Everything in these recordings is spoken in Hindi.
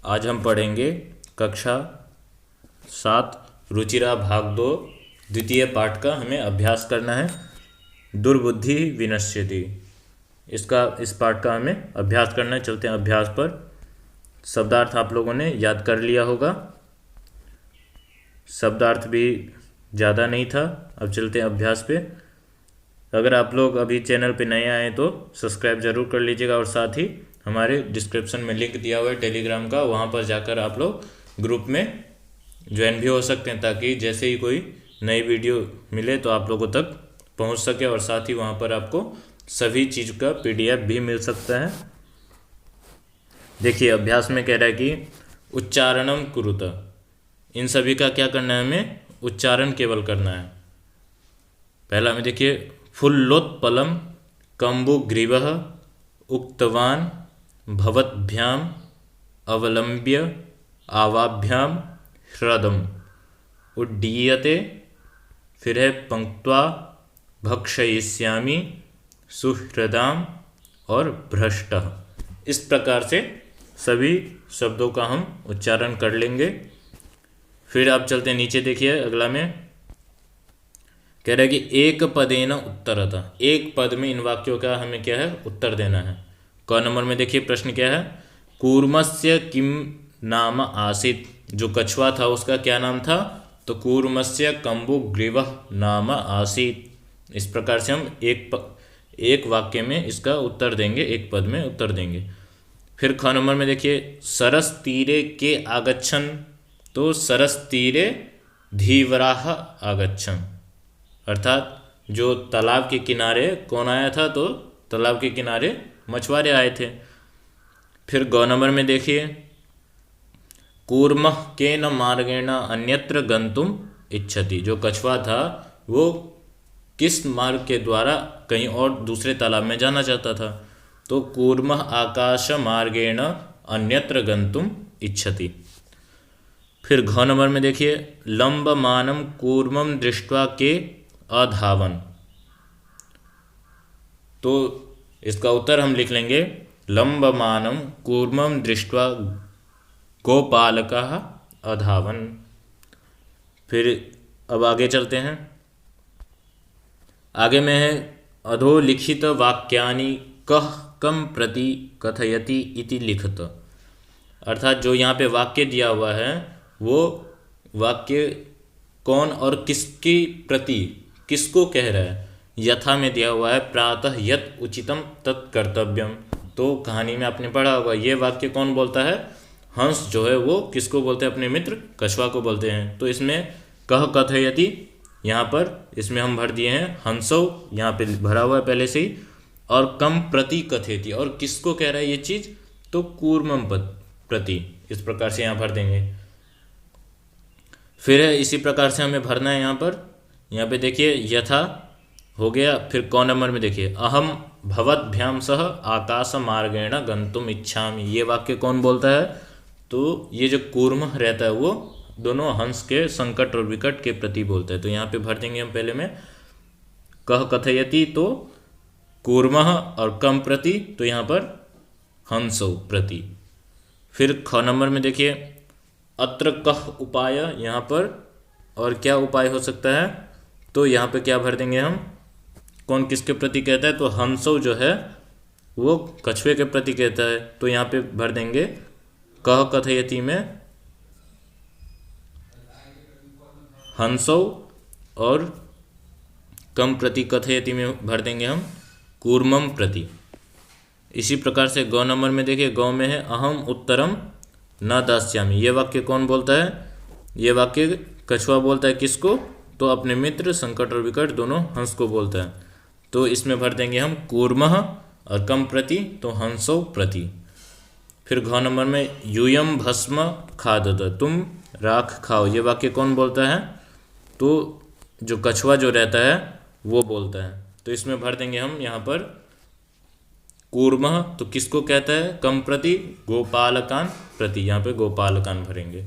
आज हम पढ़ेंगे कक्षा 7 रुचिरा भाग 2 द्वितीय पाठ का हमें अभ्यास करना है। दुर्बुद्धि विनश्यति, इस पाठ का हमें अभ्यास करना है। चलते हैं अभ्यास पर। शब्दार्थ आप लोगों ने याद कर लिया होगा, शब्दार्थ भी ज़्यादा नहीं था। अब चलते हैं अभ्यास पे। अगर आप लोग अभी चैनल पे नए आए तो सब्सक्राइब ज़रूर कर लीजिएगा, और साथ ही हमारे डिस्क्रिप्शन में लिंक दिया हुआ है टेलीग्राम का, वहाँ पर जाकर आप लोग ग्रुप में ज्वाइन भी हो सकते हैं, ताकि जैसे ही कोई नई वीडियो मिले तो आप लोगों तक पहुँच सके। और साथ ही वहाँ पर आपको सभी चीज़ का PDF भी मिल सकता है। देखिए अभ्यास में कह रहा है कि उच्चारणम कुरुत, इन सभी का क्या करना है, हमें उच्चारण केवल करना है। पहला में देखिए, फुल्लोत्पलम कम्बुग्रीवः उक्तवान भवद्भ्याम अवलंब्य आवाभ्याम ह्रदम उड्डीयते, फिर है पंक्त्वा भक्षयिष्यामि सुहृदाम और भ्रष्टः। इस प्रकार से सभी शब्दों का हम उच्चारण कर लेंगे। फिर आप चलते हैं नीचे, देखिए अगला में कह रहा है कि एक पदेन उत्तरतः, एक पद में इन वाक्यों का हमें क्या है, उत्तर देना है। क नंबर में देखिए प्रश्न क्या है, कूर्मस्य किम नाम आसीत, जो कछुआ था उसका क्या नाम था, तो कूर्मस्य कम्बुग्रीवः नाम आसीत। इस प्रकार से हम एक वाक्य में इसका उत्तर देंगे, एक पद में उत्तर देंगे। फिर ख नंबर में देखिए, सरस तीरे के आगच्छन, तो सरस तीरे धीवराः आगच्छन, अर्थात जो तालाब के किनारे कौन आया था, तो तालाब के किनारे मछुआरे आए थे। फिर ग नंबर में देखिए, कूर्मः केन मार्गेण अन्यत्र गंतुम इच्छति, जो कछुआ था वो किस मार्ग के द्वारा कहीं और दूसरे तालाब में जाना चाहता था, तो कूर्मः आकाश मार्गेण अन्यत्र गंतुम इच्छति। फिर घ नंबर में देखिए, लंबमानं कूर्मं दृष्ट्वा के अधावन, तो इसका उत्तर हम लिख लेंगे, लंबमानं कूर्मं दृष्ट्वा गोपालकः अधावन। फिर अब आगे चलते हैं, आगे में है अधोलिखित वाक्यानि कः कम प्रति कथयति इति लिखत, अर्थात जो यहाँ पे वाक्य दिया हुआ है वो वाक्य कौन और किसकी प्रति, किसको कह रहा है। यथा में दिया हुआ है प्रातः यत् उचितम तत् कर्तव्यम, तो कहानी में आपने पढ़ा होगा ये वाक्य कौन बोलता है, हंस जो है वो किसको बोलते हैं, अपने मित्र कछुआ को बोलते हैं। तो इसमें कह कथयति, यहाँ पर इसमें हम भर दिए हैं हंसो, यहाँ पे भरा हुआ है पहले से ही। और कम प्रति कथयति, और किसको कह रहा है ये चीज़, तो कूर्मम प्रति, इस प्रकार से यहाँ भर देंगे। फिर इसी प्रकार से हमें भरना है यहाँ पे देखिए यथा हो गया। फिर क नंबर में देखिए, अहम भवद्भ्याम सह आकाश मार्गेण गंतुम इच्छामि, ये वाक्य कौन बोलता है, तो ये जो कूर्मः रहता है वो दोनों हंस के संकट और विकट के प्रति बोलता है। तो यहाँ पे भर देंगे हम पहले में कह कथयति, तो कूर्मः, और कम प्रति, तो यहाँ पर हंसो प्रति। फिर ख नंबर में देखिए, अत्र कह उपाय, यहाँ पर और क्या उपाय हो सकता है, तो यहाँ पे क्या भर देंगे हम, कौन किसके प्रति कहता है, तो हंसो जो है वो कछुए के प्रति कहता है। तो यहाँ पे भर देंगे कह कथयति में हंसो, और कम प्रति कथयति में भर देंगे हम कूर्मम प्रति। इसी प्रकार से गौ नंबर में देखिए, गौ में है अहम उत्तरम न दास्यामि, ये वाक्य कौन बोलता है, ये वाक्य कछुआ बोलता है किसको, तो अपने मित्र संकट और विकट दोनों हंस को बोलता है। तो इसमें भर देंगे हम कूर्मः, और कम प्रति तो हंसो प्रति। फिर घ नंबर में यूयम भस्म खादत, तुम राख खाओ, ये वाक्य कौन बोलता है, तो जो कछुआ जो रहता है वो बोलता है। तो इसमें भर देंगे हम यहाँ पर कूर्मः, तो किसको कहता है, कम प्रति गोपालकान प्रति, यहाँ पे गोपालकान भरेंगे।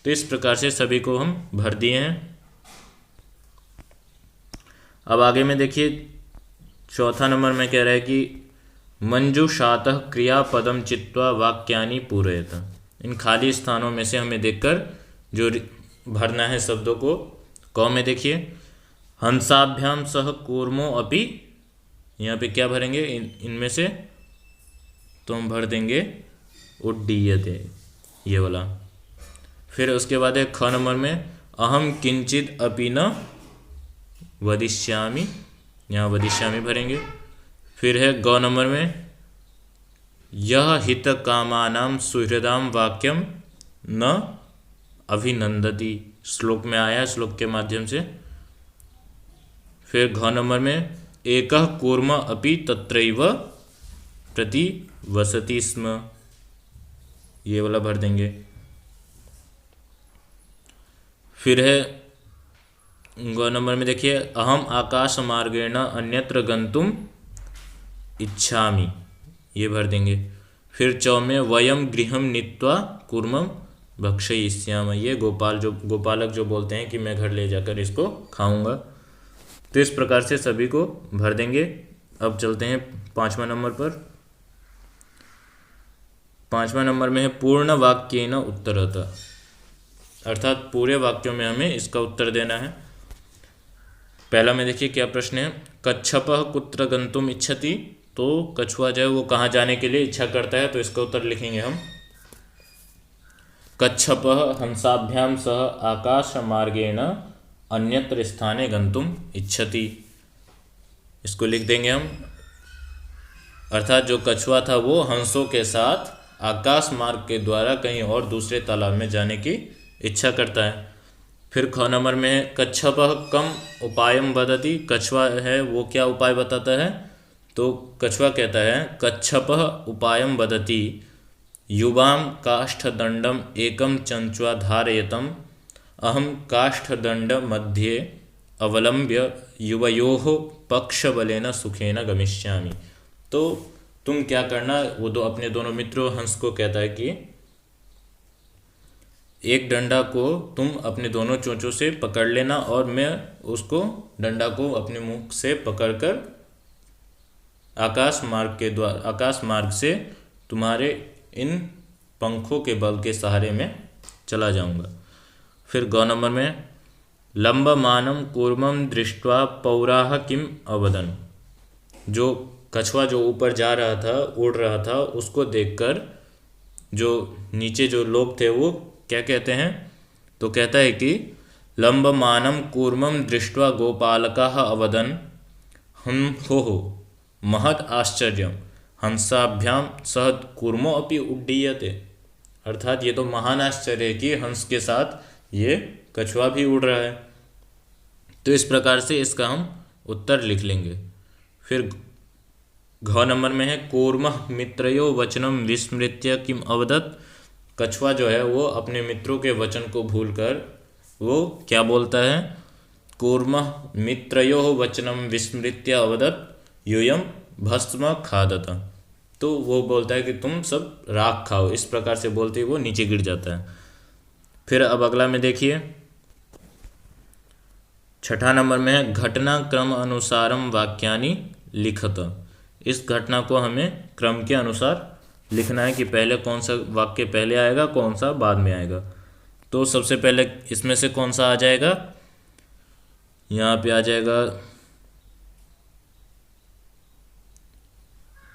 तो इस प्रकार से सभी को हम भर दिए हैं। अब आगे में देखिए चौथा नंबर में कह रहा है कि मंजुषातः क्रियापदम चित्वा वाक्यानि पूरयत, इन खाली स्थानों में से हमें देखकर जो भरना है शब्दों को। क में देखिए हंसाभ्याम सह कूर्मो अपि, यहाँ पे क्या भरेंगे इनमें से, तो हम भर देंगे उड्डीयते, ये वाला। फिर उसके बाद है ख नंबर में अहम किंचित अपि न वदिष्यामि, यहाँ वदिष्यामि भरेंगे। फिर है ग नंबर में यह हित कामानाम सुहृदाम वाक्यम न अभिनंदति, श्लोक में आया, श्लोक के माध्यम से। फिर घ नंबर में एकः कूर्म अपि तत्रैव प्रति वसति स्म, ये वाला भर देंगे। फिर है ग नंबर में देखिए अहम आकाश मार्गेण अन्यत्र गंतुम इच्छामि, ये भर देंगे। फिर चौ में वयम गृहम नीत्वा कूर्मम भक्षयिष्याम, ये गोपालक जो बोलते हैं कि मैं घर ले जाकर इसको खाऊंगा। तो इस प्रकार से सभी को भर देंगे। अब चलते हैं 5वां नंबर पर। 5वां नंबर में है पूर्ण वाक्येन उत्तरतः, अर्थात पूरे वाक्यों में हमें इसका उत्तर देना है। पहला में देखिए क्या प्रश्न है, कच्छपः कुत्र गंतुम इच्छति, तो कछुआ जो है वो कहाँ जाने के लिए इच्छा करता है, तो इसका उत्तर लिखेंगे हम कच्छपः हंसाभ्याम सह आकाश मार्गेण अन्यत्र स्थाने गंतुम इच्छति, इसको लिख देंगे हम। अर्थात जो कछुआ था वो हंसों के साथ आकाश मार्ग के द्वारा कहीं और दूसरे तालाब में जाने की इच्छा करता है। फिर ख नंबर में है कच्छपः कम उपायम वदति, कछुआ है वो क्या उपाय बताता है, तो कछुआ कहता है कच्छपः उपायम वदति युवाम काष्ठदंडम एकम चंचुआ धारयतम अहम काष्ठदंड मध्ये अवलंब्य युवयोः पक्षबलेन सुखेन गमिष्यामि। तो तुम क्या करना, वो अपने दोनों मित्रों हंस को कहता है कि एक डंडा को तुम अपने दोनों चोंचों से पकड़ लेना और मैं उसको डंडा को अपने मुख से पकड़कर आकाश मार्ग से तुम्हारे इन पंखों के बल के सहारे में चला जाऊंगा। फिर ग नंबर में लंबमानम कूर्मम दृष्ट्वा पौराह किम अवदन, जो कछुआ जो ऊपर जा रहा था, उड़ रहा था, उसको देखकर जो नीचे जो लोग थे वो क्या कहते हैं, तो कहता है कि लंबमानम कूर्मम दृष्ट्वा गोपालकाः अवदन हम हो महत् आश्चर्यम हंसाभ्याम सह कूर्मो अपि उड्डीयते, अर्थात ये तो महान आश्चर्य है कि हंस के साथ ये कछुआ भी उड़ रहा है। तो इस प्रकार से इसका हम उत्तर लिख लेंगे। फिर घ नंबर में है कूर्मः मित्रयो वचनम विस्मृत्य किम अवदत्, कछुआ जो है वो अपने मित्रों के वचन को भूलकर वो क्या बोलता है, कूर्मः मित्रयो वचनम विस्मृत्य अवदत् यूयम भस्म खादत, तो वो बोलता है कि तुम सब राख खाओ, इस प्रकार से बोलते ही वो नीचे गिर जाता है। फिर अब अगला में देखिए 6ठा नंबर में है घटनाक्रम अनुसारम वाक्यानि लिखत, इस घटना को हमें क्रम के अनुसार लिखना है कि पहले कौन सा वाक्य पहले आएगा, कौन सा बाद में आएगा। तो सबसे पहले इसमें से कौन सा आ जाएगा, यहाँ पे आ जाएगा,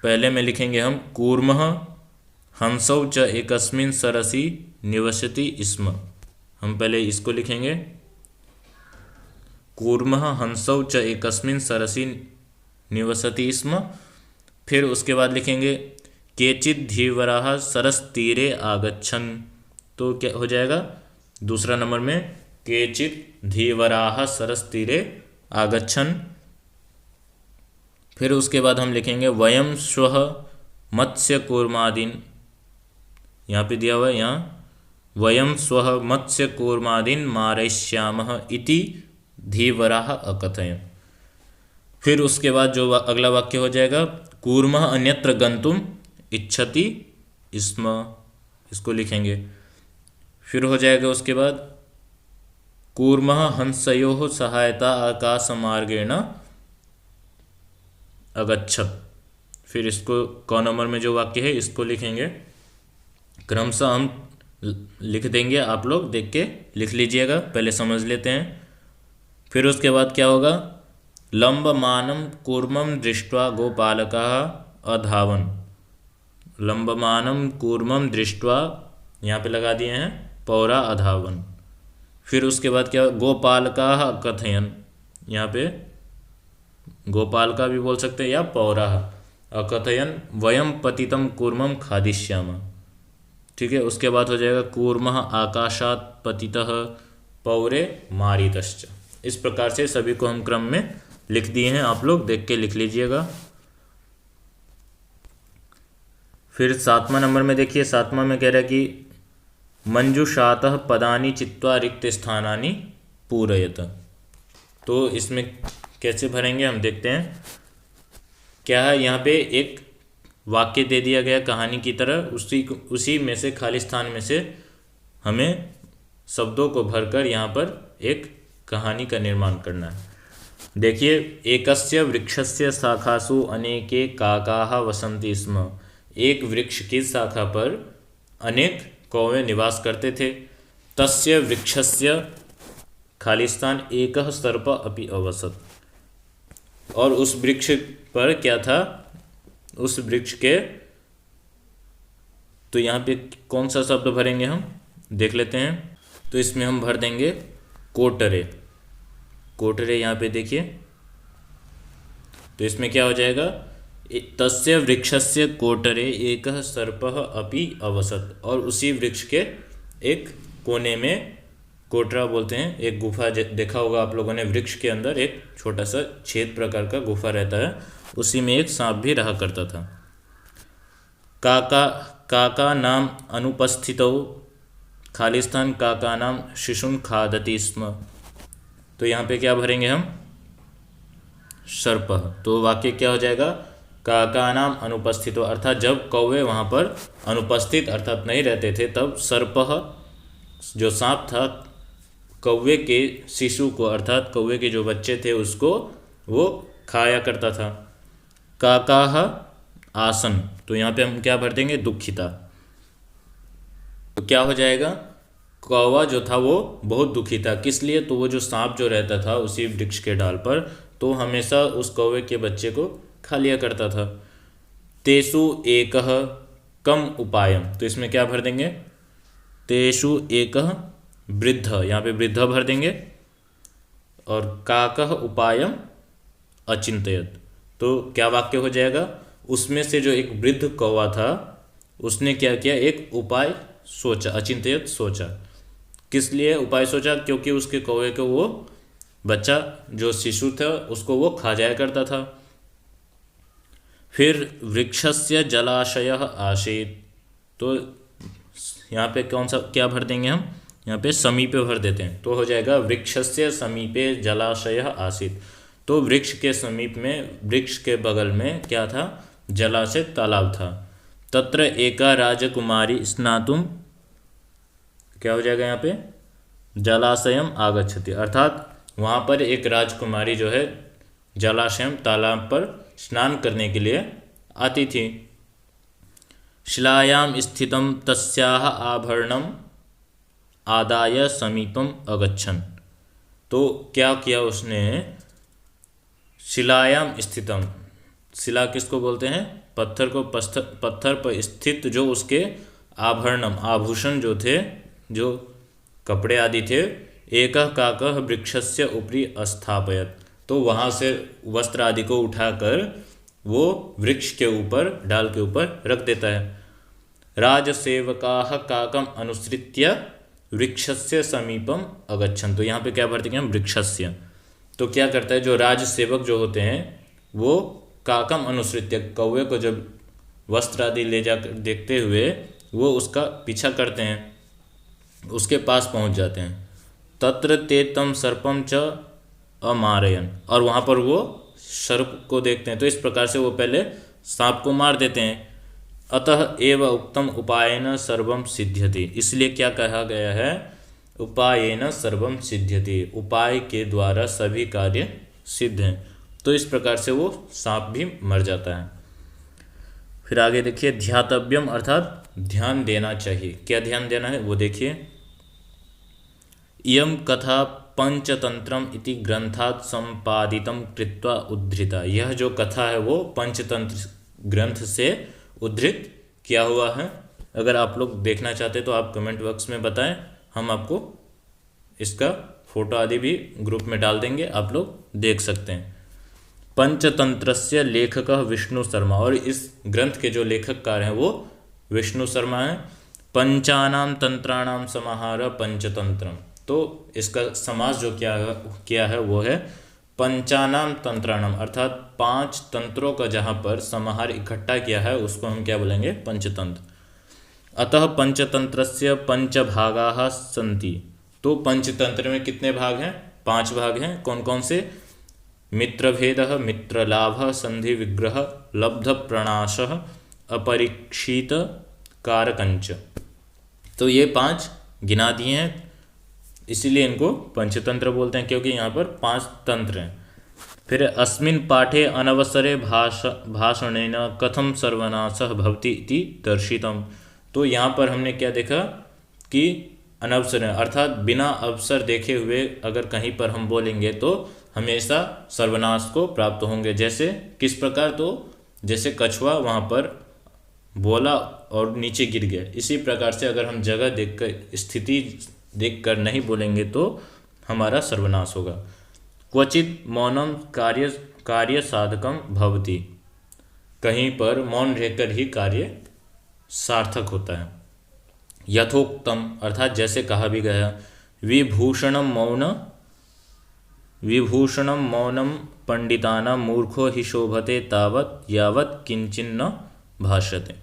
पहले में लिखेंगे हम कूर्मः हंसौ च एकस्मिन् सरसि निवसति स्म, हम पहले इसको लिखेंगे कूर्मः हंसौ च एकस्मिन् सरसि निवसति स्म। फिर उसके बाद लिखेंगे केचित् धीवराः सरसतीरे आगच्छन्, तो क्या हो जाएगा, दूसरा नंबर में केचित् धीवराः सरसतीरे आगच्छन्। फिर उसके बाद हम लिखेंगे वयम श्वः मत्स्य कूर्मादीन, यहाँ पे दिया हुआ है, यहाँ वयम स्वः मत्स्य कूर्मादीन मारयिष्यामः इति धीवराः अकथयन्। फिर उसके बाद जो अगला वाक्य हो जाएगा कूर्मः अन्यत्र गंतुम इच्छति स्म, इसको लिखेंगे। फिर हो जाएगा उसके बाद कूर्मः हंसयोः सहायता आकाशमार्गेण अगच्छत्, फिर इसको क नंबर में जो वाक्य है इसको लिखेंगे। क्रमशः हम लिख देंगे, आप लोग देख के लिख लीजिएगा, पहले समझ लेते हैं। फिर उसके बाद क्या होगा, लंबमानं कूर्मं दृष्ट्वा गोपालकः अधावन। लंबमानं कूर्मं दृष्ट्वा, यहाँ पे लगा दिए हैं पौरा अधावन। फिर उसके बाद क्या, गोपालकाः अकथयन्, यहाँ पे गोपालका भी बोल सकते हैं या पौराः, अकथयन् वयं पतितं कूर्मं खादिष्यामः। ठीक है, उसके बाद हो जाएगा कूर्मः आकाशात् पतितः पौरे मारितश्च। इस प्रकार से सभी को हम क्रम में लिख दिए हैं, आप लोग देख के लिख लीजिएगा। फिर 7वां नंबर में देखिए, 7वां में कह रहा है कि मंजुषातः पदानि चित्वा रिक्त स्थानानि पूरयत। तो इसमें कैसे भरेंगे हम देखते हैं। क्या है, यहाँ पे एक वाक्य दे दिया गया कहानी की तरह, उसी में से खाली स्थान में से हमें शब्दों को भरकर यहाँ पर एक कहानी का निर्माण करना है। देखिए, एकस्य वृक्षस्य शाखासु अनेके काकाः वसन्ति स्म। एक वृक्ष की शाखा पर अनेक कौवे निवास करते थे। तस्य वृक्षस्य खाली स्थान एकः सर्प अपि अवसत। और उस वृक्ष पर क्या था, उस वृक्ष के, तो यहाँ पे कौन सा शब्द भरेंगे हम देख लेते हैं। तो इसमें हम भर देंगे कोटरे। कोटरे यहाँ पे देखिए, तो इसमें क्या हो जाएगा, तस्य वृक्षस्य कोटरे एकः सर्पः अपि अवसत। और उसी वृक्ष के एक कोने में, कोटरा बोलते हैं, एक गुफा देखा होगा आप लोगों ने, वृक्ष के अंदर एक छोटा सा छेद प्रकार का गुफा रहता है, उसी में एक सांप भी रहा करता था। काका नाम अनुपस्थितौ खाली स्थान काका नाम शिशुन खादति स्म। तो यहाँ पे क्या भरेंगे हम, सर्पः। तो वाक्य क्या हो जाएगा, काका नाम अनुपस्थितो, अर्थात जब कौवे वहाँ पर अनुपस्थित अर्थात नहीं रहते थे, तब सर्पः जो सांप था कौवे के शिशु को, अर्थात कौवे के जो बच्चे थे उसको वो खाया करता था। काकाः आसन, तो यहाँ पे हम क्या भर देंगे, दुखिता। तो क्या हो जाएगा, कौवा जो था वो बहुत दुखी था। किस लिए, तो वो जो सांप जो रहता था उसी वृक्ष के डाल पर, तो हमेशा उस कौवे के बच्चे को खा लिया करता था। तेषु एकः कम उपायम, तो इसमें क्या भर देंगे, तेषु एकः वृद्ध, यहाँ पे वृद्ध भर देंगे। और काकः उपायम अचिंतयत, तो क्या वाक्य हो जाएगा, उसमें से जो एक वृद्ध कौवा था उसने क्या किया, एक उपाय सोचा, अचिंतयत सोचा। किस लिए उपाय सोचा, क्योंकि उसके कौवे को वो बच्चा जो शिशु था उसको वो खा जाया करता था। फिर वृक्षस्य जलाशयः आसीत्, तो यहाँ पे कौन सा क्या भर देंगे हम, यहाँ पे समीपे भर देते हैं, तो हो जाएगा वृक्षस्य समीपे जलाशयः आसीत्। तो वृक्ष के समीप में, वृक्ष के बगल में क्या था, जलाशय, तालाब था। तत्र एका राजकुमारी स्नातुम, क्या हो जाएगा यहाँ पे, जलाशयम आगच्छति, अर्थात वहाँ पर एक राजकुमारी जो है जलाशयम, तालाब पर स्नान करने के लिए आती थी। शिलायां स्थितं तस्याः आभरणम आदाय समीपम अगच्छन्, तो क्या किया उसने, शिलायाम स्थितम, शिला किसको बोलते हैं, पत्थर को, पत्थर पर स्थित जो उसके आभरणम, आभूषण जो थे, जो कपड़े आदि थे, एकः काकः वृक्षस्य उपरि स्थापयत, तो वहाँ से वस्त्र आदि को उठाकर वो वृक्ष के ऊपर, डाल के ऊपर रख देता है। राजसेवकाः काकम अनुसृत्य वृक्षस्य समीपम अगच्छन्, तो यहाँ पे क्या भरते हैं हम, वृक्षस्य। तो क्या करता है, जो राजसेवक जो होते हैं वो काकम अनुसृत्य, कौवे को जब वस्त्र आदि ले जाकर देखते हुए वो उसका पीछा करते हैं, उसके पास पहुंच जाते हैं। तत्र ते तं सर्पम च अमारयन्, और वहाँ पर वो सर्प को देखते हैं, तो इस प्रकार से वो पहले सांप को मार देते हैं। अतः एव उक्तम उपायेन सर्वम सिद्ध्यति, इसलिए क्या कहा गया है, उपायेन सर्वम सिद्ध्यति, उपाय के द्वारा सभी कार्य सिद्ध हैं। तो इस प्रकार से वो सांप भी मर जाता है। फिर आगे देखिए, ध्यातव्यम, अर्थात ध्यान देना चाहिए। क्या ध्यान देना है वो देखिए। इयं कथा पंचतंत्रम इति ग्रंथात् संपादितम कृत्वा उद्धृता। यह जो कथा है वो पंचतंत्र ग्रंथ से उद्धृत किया हुआ है। अगर आप लोग देखना चाहते तो आप कमेंट बॉक्स में बताएं, हम आपको इसका फोटो आदि भी ग्रुप में डाल देंगे, आप लोग देख सकते हैं। पंचतंत्रस्य लेखकः विष्णु शर्मा, और इस ग्रंथ के जो लेखककार हैं वो विष्णु शर्मा हैं। पंचानाम तंत्राणाम समाहार पंचतंत्रम, तो इसका समास जो किया है वो है पंचानाम तंत्राणाम, अर्थात 5 तंत्रों का जहाँ पर समाहार इकट्ठा किया है उसको हम क्या बोलेंगे, पंचतंत्र। अतः पंचतंत्रस्य पंचभागाः सन्ति, तो पंचतंत्र में कितने भाग हैं, 5 भाग हैं। कौन कौन से, मित्रभेदः, मित्रलाभः, संधि विग्रह, लब्ध प्रणाशः, अपरीक्षित कारकंच। तो ये 5 गिना दिए हैं, इसीलिए इनको पंचतंत्र बोलते हैं, क्योंकि यहाँ पर 5 तंत्र हैं। फिर अस्मिन् पाठे अनवसरे भाषणेन कथम सर्वनाशः भवति इति दर्शितम। तो यहाँ पर हमने क्या देखा कि अनवसर अर्थात बिना अवसर देखे हुए अगर कहीं पर हम बोलेंगे तो हमेशा सर्वनाश को प्राप्त होंगे। जैसे किस प्रकार, तो जैसे कछुआ वहाँ पर बोला और नीचे गिर गया, इसी प्रकार से अगर हम जगह देखकर, स्थिति देखकर नहीं बोलेंगे तो हमारा सर्वनाश होगा। क्वचित मौनम कार्य साधकम भवति, कहीं पर मौन रहकर ही कार्य सार्थक होता है। यथोक्तम, अर्थात जैसे कहा भी गया, विभूषणम मौनम पंडितानां मूर्खो हि शोभते तावत यावत किंचिन्न भाष्यते।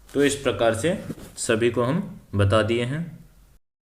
तो इस प्रकार से सभी को हम बता दिए हैं।